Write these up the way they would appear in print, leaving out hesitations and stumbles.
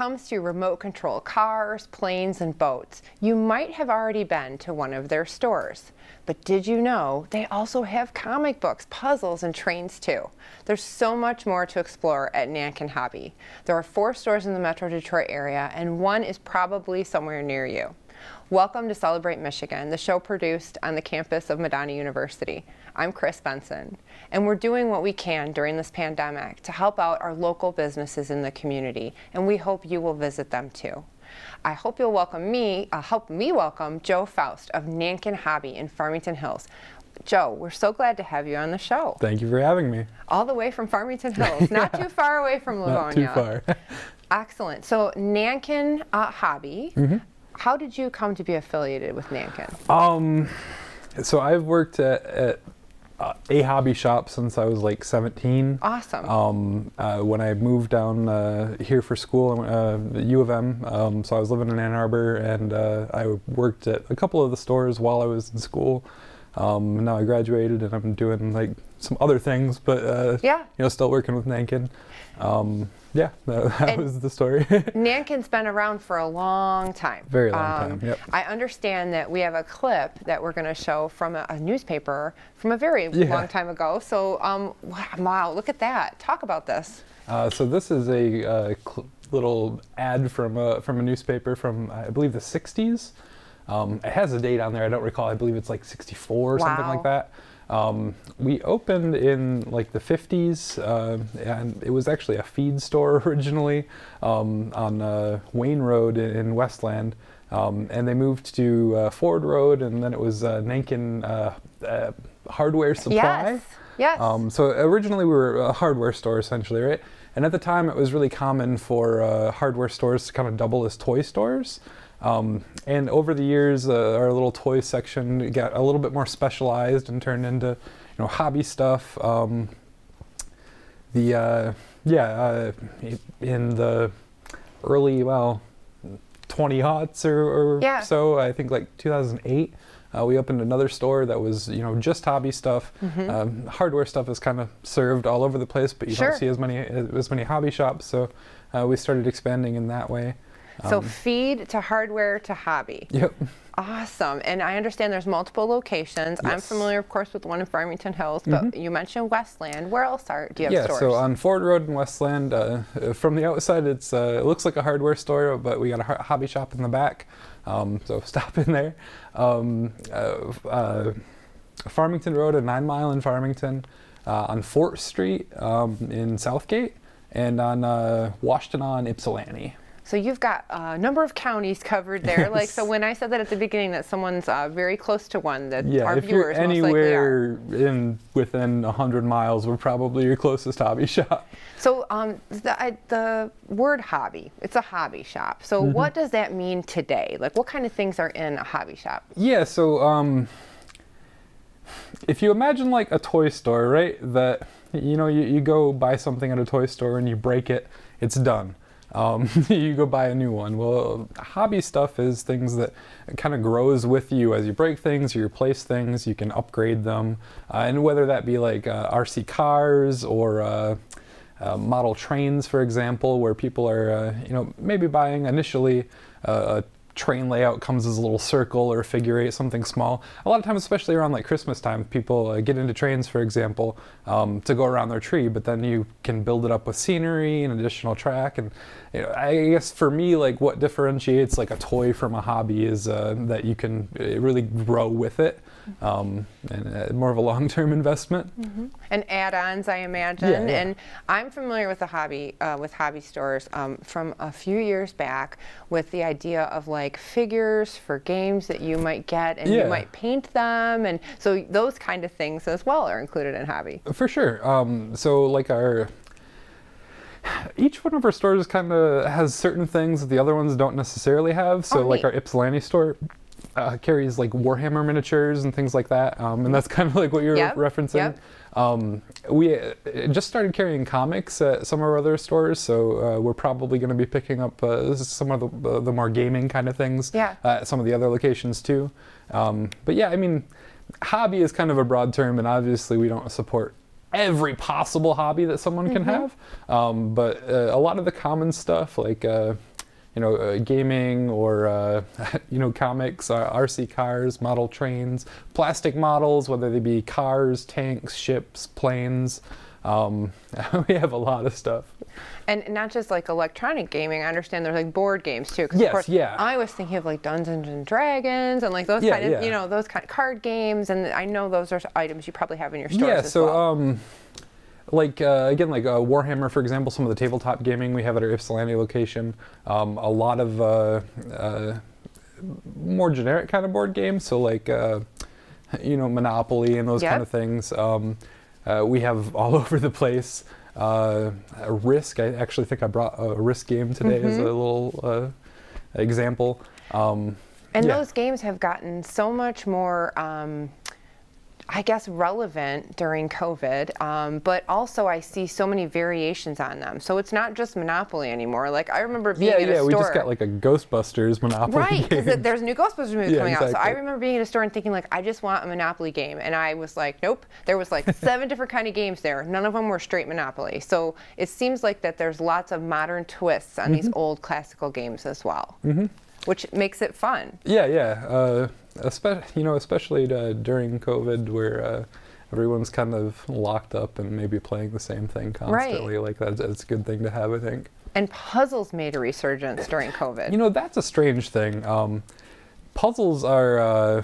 comes to remote control cars, planes, and boats, you might have already been to one of their stores. But did you know they also have comic books, puzzles, and trains too? There's so much more to explore at Nankin Hobby. There are 4 stores in the Metro Detroit area, and one is probably somewhere near you. Welcome to Celebrate Michigan, the show produced on the campus of Madonna University. I'm Chris Benson, and we're doing what we can during this pandemic to help out our local businesses in the community, and we hope you will visit them too. I hope you'll help me welcome Joe Faust of Nankin Hobby in Farmington Hills. Joe, we're so glad to have you on the show. Thank you for having me. All the way from Farmington Hills, not too far away from Livonia. Not too far. Excellent. So Nankin Hobby, how did you come to be affiliated with Nankin? So I've worked at a hobby shop since I was like 17. Awesome. When I moved down here for school, U of M, so I was living in Ann Arbor, and I worked at a couple of the stores while I was in school. Now I graduated and I'm doing like some other things, but still working with Nankin. That was the story. Nankin's been around for a long time. Very long time, yep. I understand that we have a clip that we're going to show from a newspaper from a very long time ago. So, wow, look at that. Talk about this. So this is a little ad from a newspaper from, I believe, the 60s. It has a date on there. I don't recall. I believe it's like 64 or something like that. We opened in like the 50s, and it was actually a feed store originally on Wayne Road in Westland, and they moved to Ford Road, and then it was Nankin Hardware Supply. Yes. So originally we were a hardware store essentially, right? And at the time it was really common for hardware stores to kind of double as toy stores. And over the years, our little toy section got a little bit more specialized and turned into, hobby stuff. In the early, 20-aughts or so, I think like 2008, we opened another store that was, just hobby stuff. Hardware stuff is kind of served all over the place, but you don't see as many hobby shops. So we started expanding in that way. So feed to hardware to hobby. Yep. Awesome. And I understand there's multiple locations. Yes. I'm familiar, of course, with the one in Farmington Hills, but you mentioned Westland. Where else do you have stores? So on Ford Road in Westland, from the outside, it looks like a hardware store, but we got a hobby shop in the back. So stop in there. Farmington Road, a 9 Mile in Farmington, on Fort Street in Southgate, and on Washtenaw in Ypsilanti. So you've got a number of counties covered there. Like, so when I said that at the beginning that someone's very close to one, that our viewers most likely are. If you're anywhere within 100 miles, we're probably your closest hobby shop. So the word hobby, it's a hobby shop. So what does that mean today? Like, what kind of things are in a hobby shop? Yeah, so if you imagine like a toy store, right? That, you go buy something at a toy store and you break it, it's done. You go buy a new one. Well, hobby stuff is things that kind of grows with you as you break things, you replace things, you can upgrade them. And whether that be like RC cars or model trains, for example, where people are, maybe buying initially a train layout comes as a little circle or figure eight, something small. A lot of times, especially around like Christmas time, people get into trains, for example, to go around their tree, but then you can build it up with scenery and additional track. And I guess for me, like what differentiates like a toy from a hobby is that you can really grow with it, and more of a long-term investment. And add-ons, I imagine. Yeah. And I'm familiar with hobby stores from a few years back with the idea of like figures for games that you might get, and you might paint them, and so those kind of things as well are included in hobby. For sure. So like each one of our stores kind of has certain things that the other ones don't necessarily have. So like our Ypsilanti store carries like Warhammer miniatures and things like that, and that's kind of like what you're referencing. We just started carrying comics at some of our other stores, so we're probably going to be picking up some of the more gaming kind of things at some of the other locations too. But yeah, I mean, hobby is kind of a broad term, and obviously we don't support every possible hobby that someone can have, but a lot of the common stuff like gaming or comics, RC cars, model trains, plastic models, whether they be cars, tanks, ships, planes. We have a lot of stuff. And not just like electronic gaming. I understand there's like board games too. 'Cause Yes, of course, yeah. I was thinking of like Dungeons and Dragons and like those kind of, those kind of card games. And I know those are items you probably have in your stores as well. Warhammer, for example, some of the tabletop gaming we have at our Ypsilanti location. A lot of more generic kind of board games, so like Monopoly and those kind of things. We have all over the place. Risk. I actually think I brought a Risk game today as a little example. Those games have gotten so much more, relevant during COVID, but also I see so many variations on them. So it's not just Monopoly anymore. Like I remember being at a store. Yeah, we just got like a Ghostbusters Monopoly game. Right, because there's a new Ghostbusters movie coming out. So I remember being at a store and thinking like, I just want a Monopoly game. And I was like, nope. There was like 7 different kind of games there. None of them were straight Monopoly. So it seems like that there's lots of modern twists on these old classical games as well, which makes it fun. Especially during COVID, where everyone's kind of locked up and maybe playing the same thing constantly. Like that's a good thing to have, I think. And puzzles made a resurgence during COVID. That's a strange thing. Puzzles are,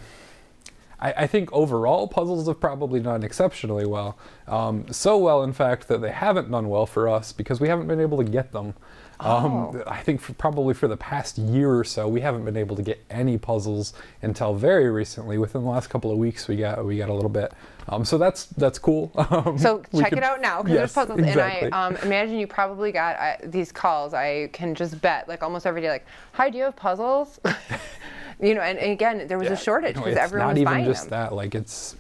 I think overall puzzles have probably done exceptionally well. So well, in fact, that they haven't done well for us because we haven't been able to get them. I think probably for the past year or so, we haven't been able to get any puzzles until very recently. Within the last couple of weeks, we got a little bit. So that's cool. So check it out now, because there's puzzles. Exactly. And I imagine you probably got these calls. I can just bet, like almost every day, like, "Hi, do you have puzzles?" And again, there was a shortage because everyone was buying them. Not even just that. Like it's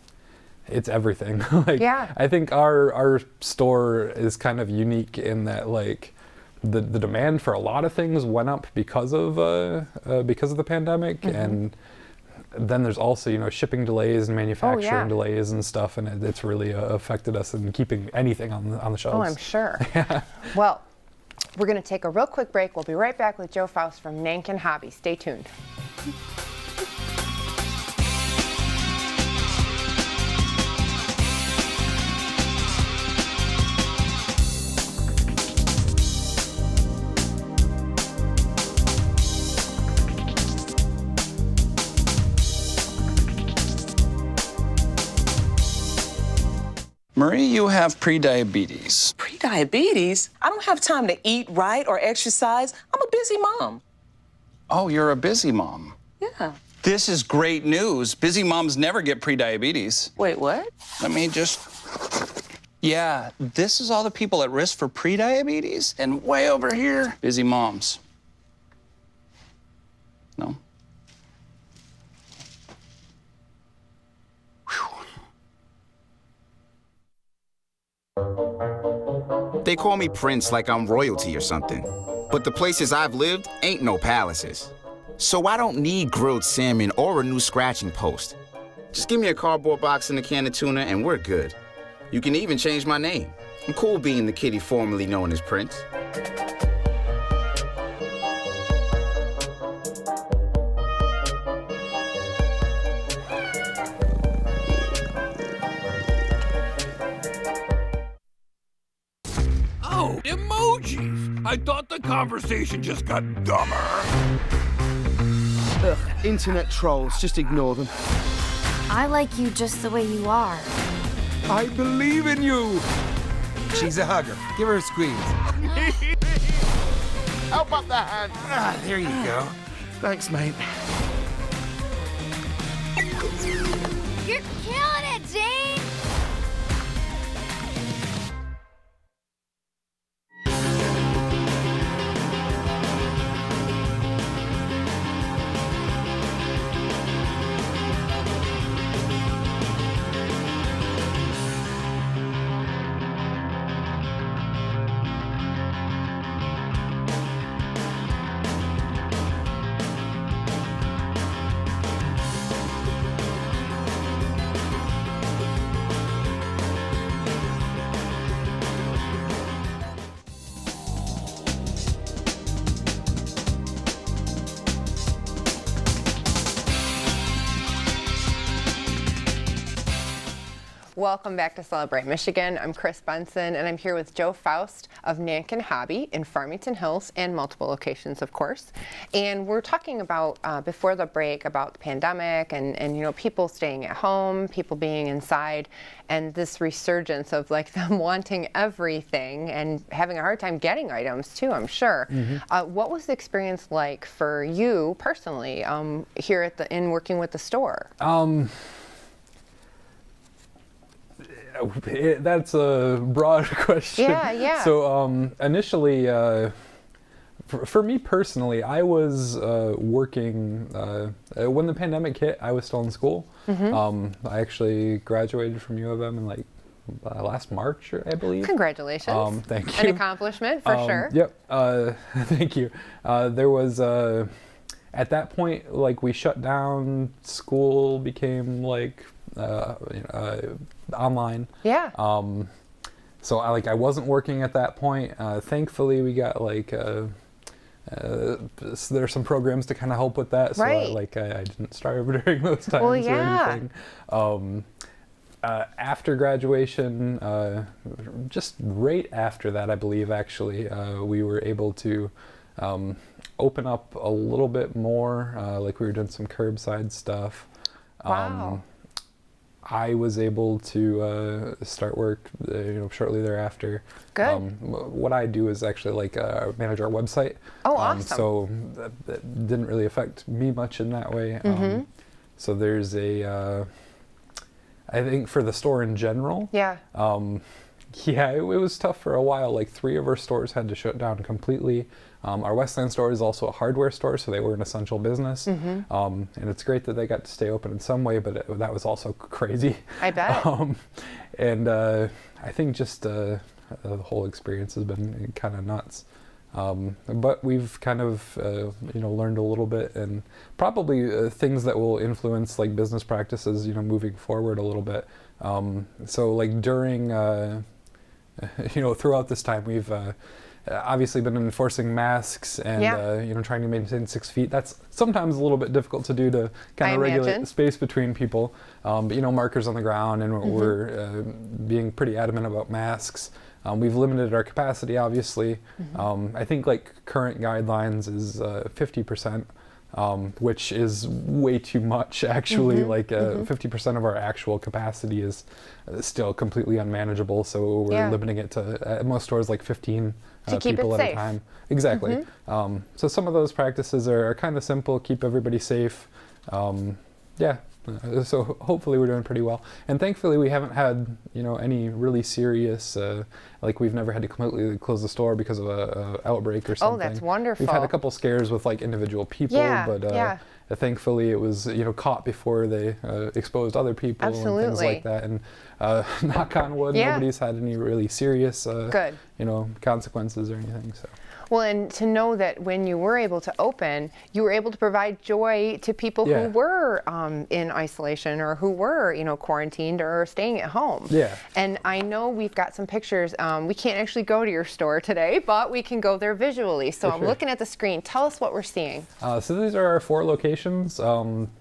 everything. I think our store is kind of unique in that like. The demand for a lot of things went up because of the pandemic, and then there's also shipping delays and manufacturing delays and stuff, and it's really affected us in keeping anything on the shelves. Oh, I'm sure. Well, we're going to take a real quick break. We'll be right back with Joe Faust from Nankin Hobby. Stay tuned. Marie, you have prediabetes. Prediabetes? I don't have time to eat right or exercise. I'm a busy mom. Oh, you're a busy mom. Yeah. This is great news. Busy moms never get prediabetes. Wait, what? Let me just... Yeah, this is all the people at risk for prediabetes, and way over here, busy moms. No? They call me Prince like I'm royalty or something. But the places I've lived ain't no palaces. So I don't need grilled salmon or a new scratching post. Just give me a cardboard box and a can of tuna and we're good. You can even change my name. I'm cool being the kitty formerly known as Prince. Oh, emojis! I thought the conversation just got dumber. Ugh, internet trolls, just ignore them. I like you just the way you are. I believe in you! She's a hugger. Give her a squeeze. Help up the hand! Ah, there you go. Thanks, mate. You're killing it, Jane! Welcome back to Celebrate Michigan. I'm Chris Benson, and I'm here with Joe Faust of Nankin Hobby in Farmington Hills and multiple locations, of course. And we're talking about, before the break, about the pandemic and people staying at home, people being inside, and this resurgence of like them wanting everything and having a hard time getting items too, I'm sure. What was the experience like for you personally here in working with the store? That's a broad question. Yeah. So initially, for me personally, I was working, when the pandemic hit, I was still in school. I actually graduated from U of M in like last March, I believe. Congratulations. Thank you. An accomplishment for sure. Yep. Thank you. There was, at that point, like we shut down, school became like, online. Yeah. So I wasn't working at that point. Thankfully, we got there's some programs to kind of help with that. So right. I didn't starve during those times well, yeah. or anything. After graduation, just right after that, I believe actually, we were able to open up a little bit more. Like we were doing some curbside stuff. Wow. I was able to start work, shortly thereafter. Good. What I do is actually manage our website. Oh, awesome. So that didn't really affect me much in that way. So there's I think for the store in general. Yeah. It was tough for a while. Like 3 of our stores had to shut down completely. Our Westland store is also a hardware store, so they were an essential business. And it's great that they got to stay open in some way, but that was also crazy. I bet. And I think just the whole experience has been kind of nuts. But we've kind of learned a little bit, and probably things that will influence like business practices moving forward a little bit. So like during throughout this time, we've obviously been enforcing masks and trying to maintain 6 feet. That's sometimes a little bit difficult to do to kind of regulate space between people. But markers on the ground, and we're being pretty adamant about masks. We've limited our capacity, obviously. I think like current guidelines is 50%. Which is way too much, actually. 50% of our actual capacity is still completely unmanageable, so we're limiting it to, at most stores, like 15 people at a time. Exactly. So some of those practices are kind of simple, keep everybody safe. So hopefully we're doing pretty well. And thankfully we haven't had, any really serious, we've never had to completely close the store because of a outbreak or something. Oh, that's wonderful. We've had a couple scares with like individual people, but thankfully it was, caught before they exposed other people and things like that. And knock on wood, nobody's had any really serious, consequences or anything. So. Well, and to know that when you were able to open, you were able to provide joy to people who were in isolation or who were, quarantined or staying at home. Yeah. And I know we've got some pictures. We can't actually go to your store today, but we can go there visually. So I'm looking at the screen. Tell us what we're seeing. So these are our 4 locations.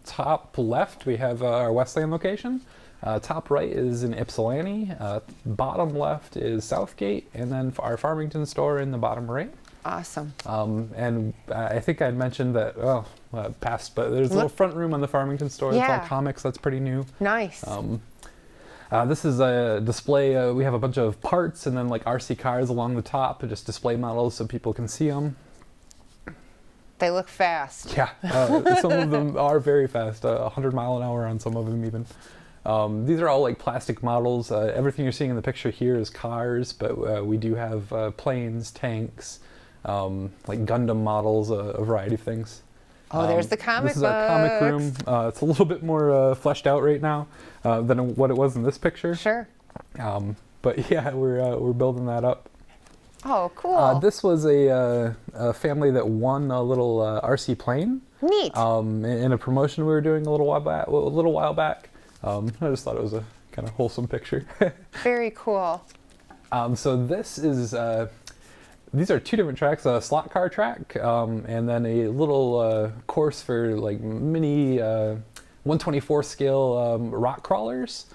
Top left, we have our Westland location. Top right is in Ypsilanti. Bottom left is Southgate, and then our Farmington store in the bottom right. Awesome. And I think I mentioned that, past, but there's a little front room on the Farmington store. It's all comics. That's pretty new. Nice. This is a display. We have a bunch of parts and then like RC cars along the top, just display models so people can see them. They look fast. Yeah, some of them are very fast, 100 mile an hour on some of them even. These are all like plastic models. Everything you're seeing in the picture here is cars, but we do have planes, tanks, like Gundam models, a variety of things. Oh, there's the comic books. This is our comic room. It's a little bit more fleshed out right now than what it was in this picture. Sure. But yeah, we're building that up. Oh, cool. This was a family that won a little RC plane. Neat. In a promotion we were doing a little while back. I just thought it was a kind of wholesome picture. Very cool. So this is, these are 2 different tracks, a slot car track, and then a little course for like mini 124 scale rock crawlers.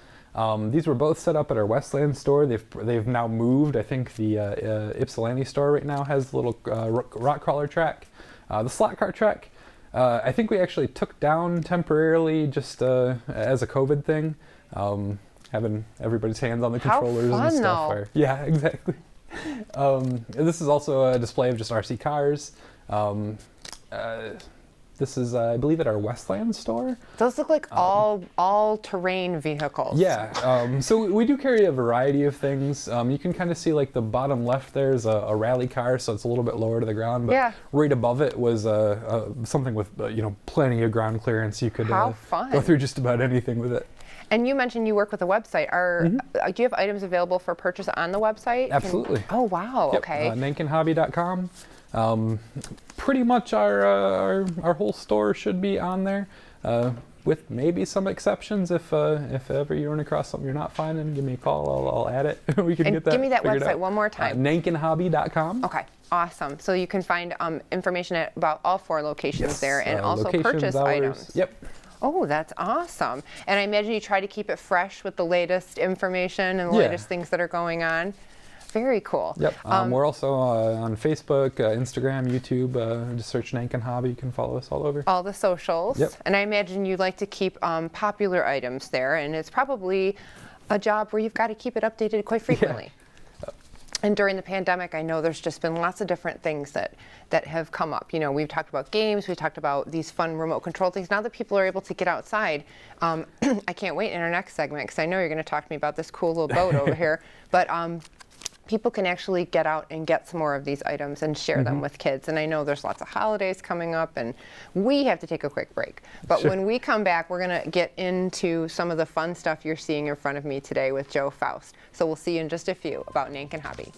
These were both set up at our Westland store. They've now moved. I think the Ypsilanti store right now has the little rock crawler track. The slot car track, I think we actually took down temporarily just as a COVID thing, having everybody's hands on the controllers and stuff. Though. Yeah, exactly. This is also a display of just RC cars. This is, I believe, at our Westland store. Those look like all-terrain vehicles. Yeah, so we do carry a variety of things. You can kind of see like the bottom left there's a rally car, so it's a little bit lower to the ground. But right above it was something with plenty of ground clearance. You could How fun. go through just about anything with it. And you mentioned you work with a website. Do you have items available for purchase on the website? Absolutely. Oh wow. Yep. Okay. NankinHobby.com. Pretty much our whole store should be on there, with maybe some exceptions. If ever you run across something you're not finding, give me a call. I'll add it. We can get that. Give me that figured website out. one more time. NankinHobby.com. Okay. Awesome. So you can find information about all 4 locations there, and also locations, purchase hours. items. Yep. Oh, that's awesome. And I imagine you try to keep it fresh with the latest information and the latest things that are going on. Very cool. Yep. We're also on Facebook, Instagram, YouTube. Just search Nankin Hobby. You can follow us all over. All the socials. Yep. And I imagine you like to keep popular items there, and it's probably a job where you've got to keep it updated quite frequently. Yeah. And during the pandemic, I know there's just been lots of different things that have come up. We've talked about games, we've talked about these fun remote control things. Now that people are able to get outside, I can't wait in our next segment, because I know you're going to talk to me about this cool little boat over here. But people can actually get out and get some more of these items and share them with kids. And I know there's lots of holidays coming up, and we have to take a quick break. But when we come back, we're going to get into some of the fun stuff you're seeing in front of me today with Joe Faust. So we'll see you in just a few about Nankin Hobby.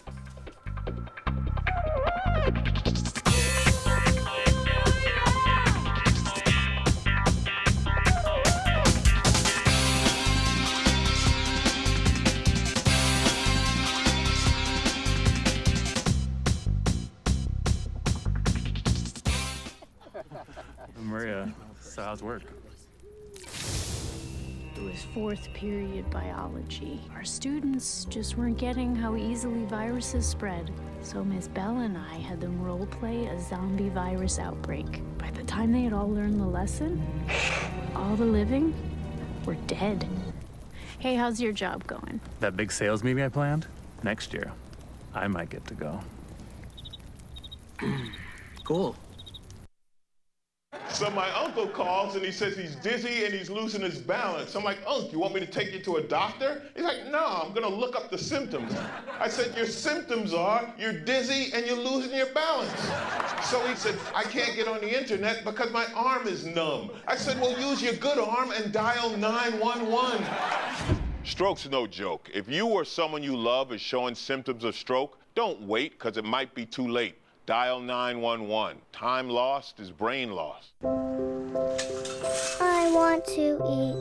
Maria, so how's work? It was 4th period biology. Our students just weren't getting how easily viruses spread. So Miss Bell and I had them role play a zombie virus outbreak. By the time they had all learned the lesson, all the living were dead. Hey, how's your job going? That big sales meeting I planned? Next year, I might get to go. Cool. So my uncle calls and he says he's dizzy and he's losing his balance. I'm like, Unc, you want me to take you to a doctor? He's like, no, I'm gonna look up the symptoms. I said, your symptoms are you're dizzy and you're losing your balance. So he said, I can't get on the internet because my arm is numb. I said, well, use your good arm and dial 911. Stroke's no joke. If you or someone you love is showing symptoms of stroke, don't wait, because it might be too late. Dial 911. Time lost is brain lost. I want to eat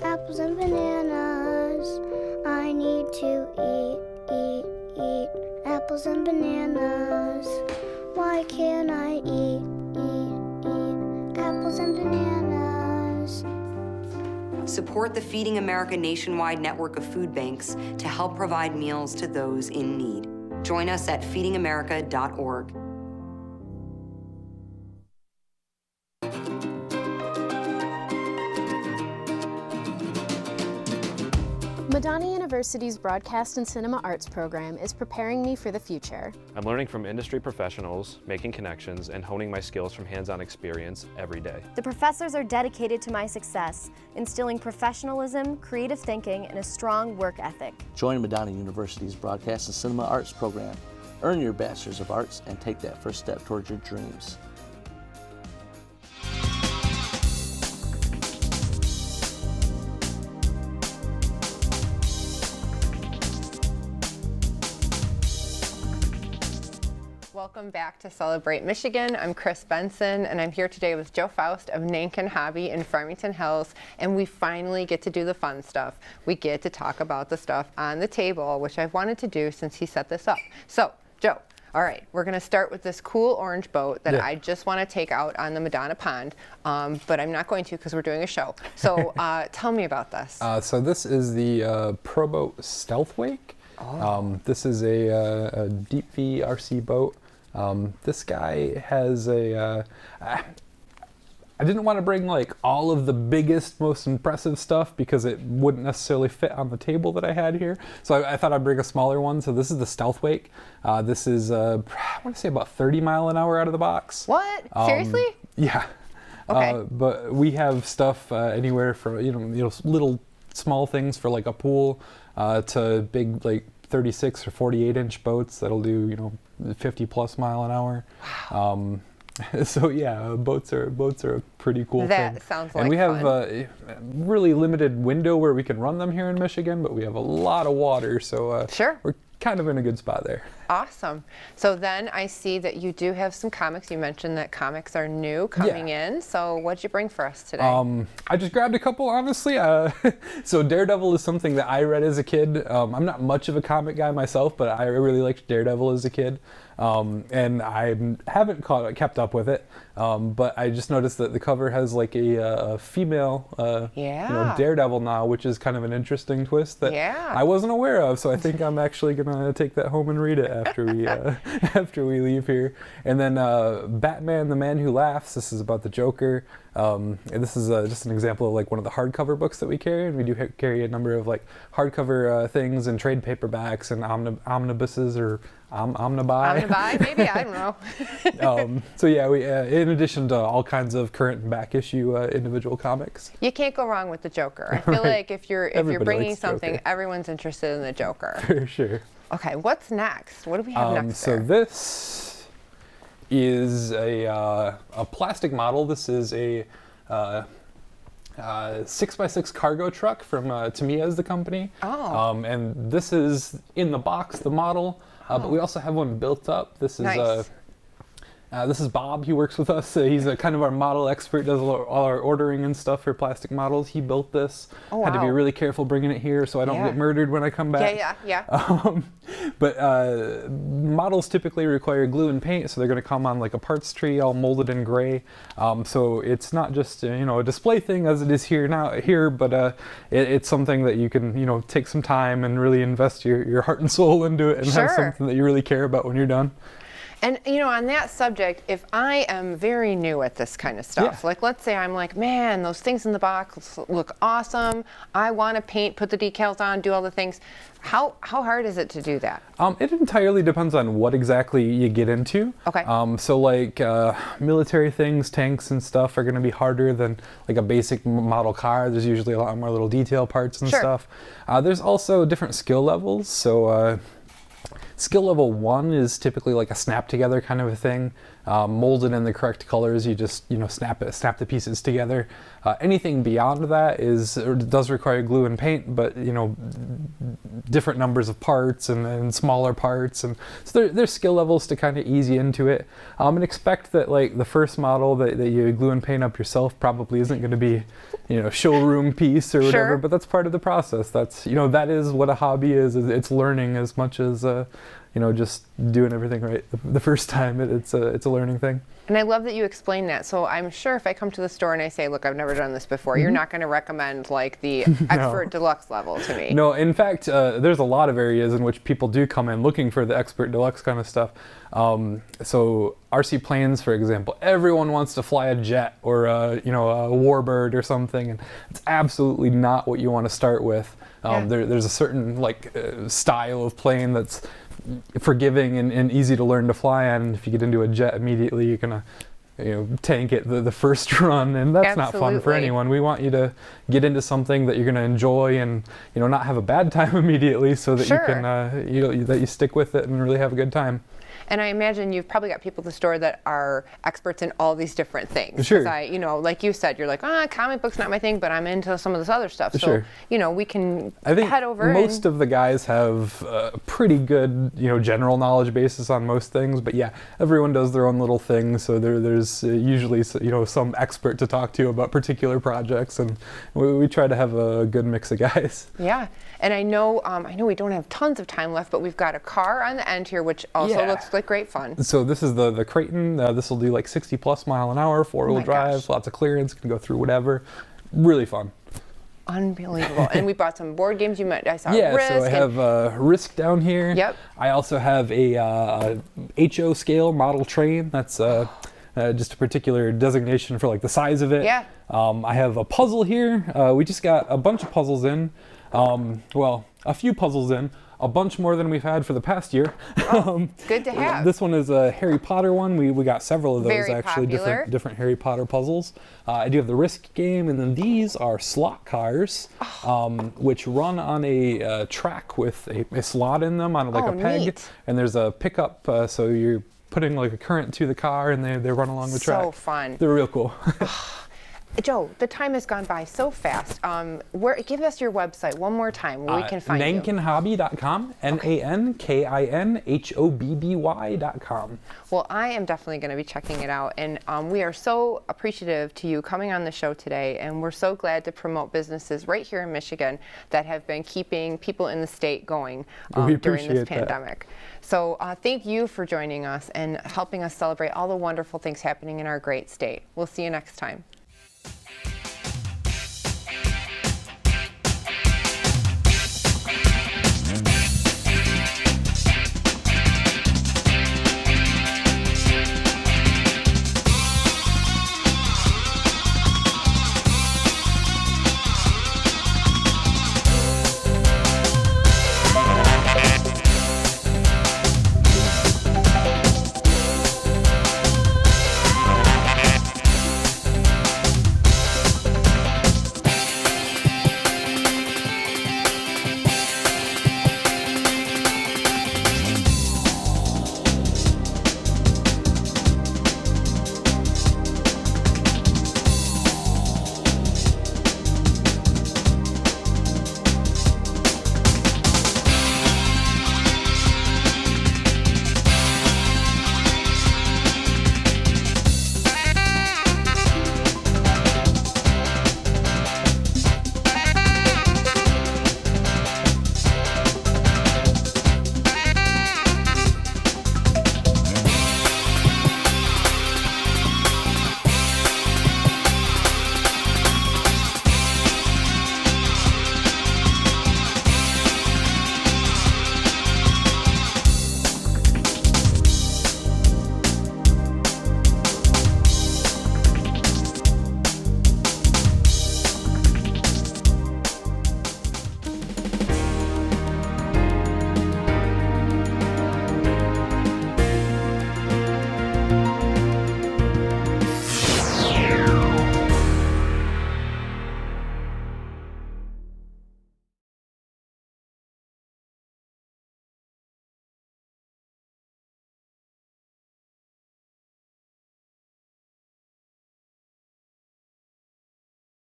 apples and bananas. I need to eat apples and bananas. Why can't I eat apples and bananas? Support the Feeding America nationwide network of food banks to help provide meals to those in need. Join us at feedingamerica.org. Madonna University's Broadcast and Cinema Arts program is preparing me for the future. I'm learning from industry professionals, making connections, and honing my skills from hands-on experience every day. The professors are dedicated to my success, instilling professionalism, creative thinking, and a strong work ethic. Join Madonna University's Broadcast and Cinema Arts program. Earn your Bachelor's of Arts and take that first step towards your dreams. Welcome back to Celebrate Michigan. I'm Chris Benson, and I'm here today with Joe Faust of Nankin Hobby in Farmington Hills, and we finally get to do the fun stuff. We get to talk about the stuff on the table, which I've wanted to do since he set this up. So, Joe, All right, we're going to start with this cool orange boat that I just want to take out on the Madonna Pond, but I'm not going to because we're doing a show. So tell me about this. So this is the Pro Boat Stealth Wake. This is a deep V RC boat. This guy has a... I didn't want to bring like all of the biggest, most impressive stuff because it wouldn't necessarily fit on the table that I had here. So I thought I'd bring a smaller one. So this is the Stealth Wake. This is, I want to say about 30 mile an hour out of the box. What? Seriously? Yeah. Okay. But we have stuff anywhere from, you know, little small things for like a pool to big like 36 or 48 inch boats that'll do, you know, 50 plus mile an hour. Wow. So yeah, boats are a pretty cool thing. That sounds like and we have fun. A really limited window where we can run them here in Michigan, but we have a lot of water, so sure, we're kind of in a good spot there. Awesome. So then I see that you do have some comics. You mentioned that comics are new coming in. So what'd you bring for us today? I just grabbed a couple, honestly. So Daredevil is something that I read as a kid. I'm not much of a comic guy myself, but I really liked Daredevil as a kid. And I haven't kept up with it, but I just noticed that the cover has like a female you know, Daredevil now, which is kind of an interesting twist that I wasn't aware of. So I think I'm actually gonna take that home and read it after we after we leave here. And then Batman: The Man Who Laughs. This is about the Joker. And this is just an example of like one of the hardcover books that we carry, and we do carry a number of like hardcover things and trade paperbacks and omnibuses or omnibuy. Omnibuy, maybe, I don't know. So yeah, we in addition to all kinds of current and back issue individual comics. You can't go wrong with the Joker. I feel like if you're bringing something, Joker. Everyone's interested in the Joker. For sure. Okay, what's next? What do we have next? So this is a plastic model. This is a 6x6 cargo truck from Tamiya is the company. And this is in the box, the model, but we also have one built up. This is this is Bob. He works with us. He's kind of our model expert, does all our ordering and stuff for plastic models. He built this. Had to be really careful bringing it here so I don't get murdered when I come back. But models typically require glue and paint, so they're going to come on like a parts tree, all molded in gray. So it's not just you know, a display thing as it is here, but it's something that you can, you know, take some time and really invest your heart and soul into it and have something that you really care about when you're done. And, you know, on that subject, if I am very new at this kind of stuff, like let's say I'm like, man, those things in the box look awesome. I want to paint, put the decals on, do all the things. How hard is it to do that? It entirely depends on what exactly you get into. Okay. So like military things, tanks and stuff are going to be harder than like a basic model car. There's usually a lot more little detail parts and stuff. There's also different skill levels. So skill level 1 is typically like a snap together kind of a thing, molded in the correct colors. You just, you know, snap the pieces together. Anything beyond that does require glue and paint, but you know, different numbers of parts and smaller parts, and so there's skill levels to kind of ease you into it. And expect that like the first model that you glue and paint up yourself probably isn't going to be, you know, showroom piece or whatever, but that's part of the process. That's, you know, that is what a hobby is. It's learning as much as you know, just doing everything right the first time. It's a learning thing. And I love that you explain that. So I'm sure if I come to the store and I say, look, I've never done this before, you're not going to recommend like the expert deluxe level to me. No, in fact, there's a lot of areas in which people do come in looking for the expert deluxe kind of stuff. So RC planes, for example, everyone wants to fly a jet or you know, a warbird or something, and it's absolutely not what you want to start with. There's a certain like style of plane that's forgiving and easy to learn to fly on. And if you get into a jet immediately, you're gonna, you know, tank it the first run, and that's not fun for anyone. We want you to get into something that you're gonna enjoy and, you know, not have a bad time immediately, so that you can you know, that you stick with it and really have a good time. And I imagine you've probably got people at the store that are experts in all these different things. Sure. You know, like you said, you're like, comic book's not my thing, but I'm into some of this other stuff. So, you know, we can head over. I think most of the guys have a pretty good, you know, general knowledge basis on most things. But yeah, everyone does their own little thing. So there's usually, you know, some expert to talk to about particular projects, and we try to have a good mix of guys. Yeah. And I know we don't have tons of time left, but we've got a car on the end here, which also looks like like great fun. So this is the Creighton. This will do like 60 plus mile an hour, 4-wheel drive, gosh. lots of clearance, can go through whatever. Really fun. Unbelievable. And we bought some board games. I saw Yeah, Risk. so I have Risk down here. Yep. I also have a HO scale model train. That's just a particular designation for like the size of it. Yeah. I have a puzzle here. We just got a bunch of puzzles in. Well, a few puzzles in. A bunch more than we've had for the past year. Good to have. This one is a Harry Potter one. We got several of those Very actually, popular. different Harry Potter puzzles. I do have the Risk game, and then these are slot cars, which run on a track with a slot in them on like a peg, neat. and there's a pickup, so you're putting like a current to the car, and they run along the track. So fun. They're real cool. Joe, the time has gone by so fast. Give us your website one more time where we can find you. NankinHobby.com, NankinHobby.com. Well, I am definitely going to be checking it out. And we are so appreciative to you coming on the show today. And we're so glad to promote businesses right here in Michigan that have been keeping people in the state going during this pandemic. So thank you for joining us and helping us celebrate all the wonderful things happening in our great state. We'll see you next time.